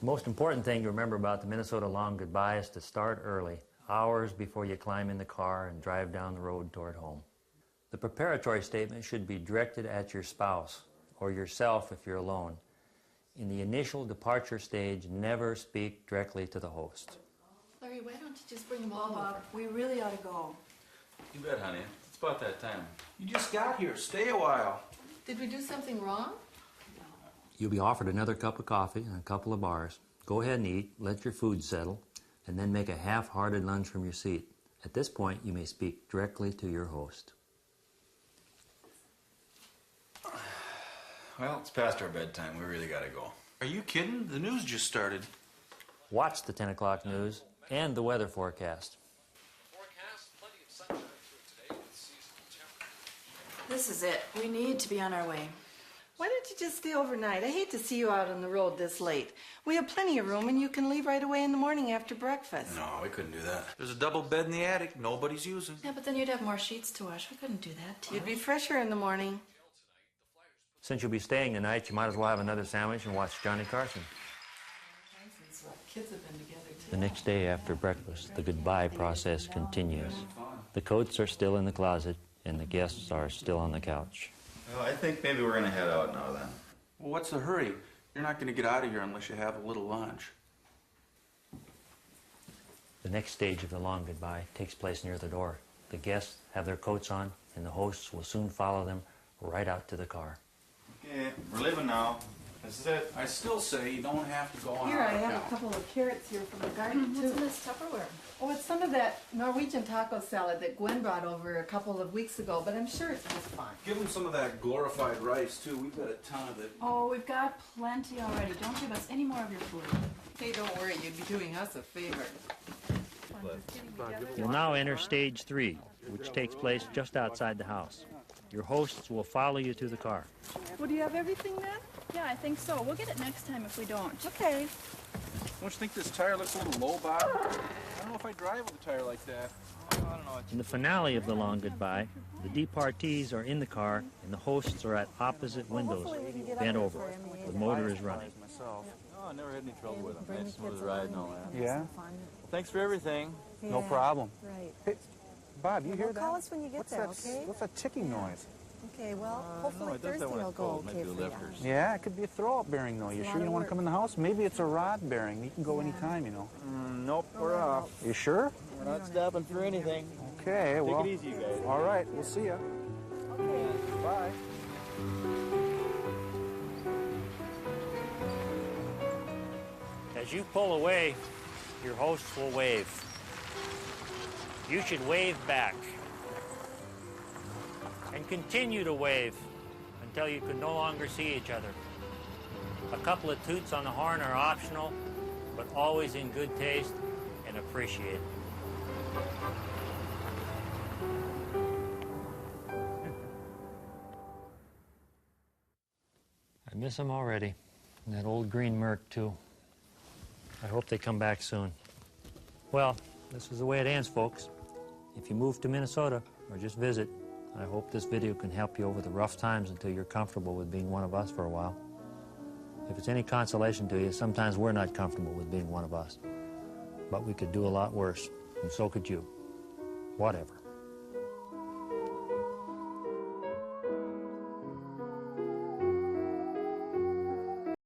The most important thing to remember about the Minnesota Long Goodbye is to start early, hours before you climb in the car and drive down the road toward home. The preparatory statement should be directed at your spouse or yourself if you're alone. In the initial departure stage, never speak directly to the host. Larry, why don't you just bring them all Bob, over? we really ought to go. You bet, honey. It's about that time. You just got here. Stay a while. Did we do something wrong? You'll be offered another cup of coffee and a couple of bars. Go ahead and eat, let your food settle, and then make a half-hearted lunge from your seat. At this point, you may speak directly to your host. Well, it's past our bedtime. We really gotta go. Are you kidding? The news just started. Watch the 10 o'clock news and the weather forecast. Plenty of sunshine through today with seasonal temperature. This is it. We need to be on our way. Why don't you just stay overnight? I hate to see you out on the road this late. We have plenty of room and you can leave right away in the morning after breakfast. No, we couldn't do that. There's a double bed in the attic nobody's using. Yeah, but then you'd have more sheets to wash. We couldn't do that to you. You'd be fresher in the morning. Since you'll be staying tonight, you might as well have another sandwich and watch Johnny Carson. Kids have been together, too. The next day after breakfast, the goodbye process continues. The coats are still in the closet and the guests are still on the couch. Well, I think maybe we're gonna head out now then. Well, what's the hurry? You're not going to get out of here unless you have a little lunch. The next stage of the long goodbye takes place near the door. The guests have their coats on and the hosts will soon follow them right out to the car. Okay, we're leaving now. This is it. I still say you don't have to go on Here, our I have account. a couple of carrots here from the garden, What's in too. this Tupperware? Oh, it's some of that Norwegian taco salad that Gwen brought over a couple of weeks ago, but I'm sure it's just fine. Give them some of that glorified rice, too. We've got a ton of it. Oh, we've got plenty already. Don't give us any more of your food. Hey, don't worry, you'd be doing us a favor. You'll now enter stage 3, which takes place just outside the house. Your hosts will follow you to the car. Well, do you have everything then? Yeah, I think so. We'll get it next time if we don't. Okay. Don't you think this tire looks a little low, Bob? I don't know if I drive with a tire like that. I don't know. In the finale of the long goodbye, the departees are in the car and the hosts are at opposite windows, bent over. The motor is running. Myself. Oh, I never had any trouble with them. Nice smooth ride and all that. Yeah, Thanks for everything. no problem. Right. Hey, Bob, you hear that? Call us when you get there, okay? What's that ticking noise? Okay, well, hopefully No, it does Thursday that when will it's go cold. okay Might do for you. lifters. Yeah, it could be a throw-up bearing, though. You It's a sure lot you of don't want work. to come in the house? Maybe it's a rod bearing. You can go anytime, you know. Nope, we're off. You sure? We're not stopping for anything. Okay, well. Take it easy, you guys. All right, we'll see ya. Okay. Bye. As you pull away, your hosts will wave. You should wave back. And continue to wave until you can no longer see each other. A couple of toots on the horn are optional, but always in good taste and appreciated. I miss them already. And that old green Merc, too. I hope they come back soon. Well, this is the way it ends, folks. If you move to Minnesota or just visit, I hope this video can help you over the rough times until you're comfortable with being one of us for a while. If it's any consolation to you, sometimes we're not comfortable with being one of us. But we could do a lot worse, and so could you. Whatever.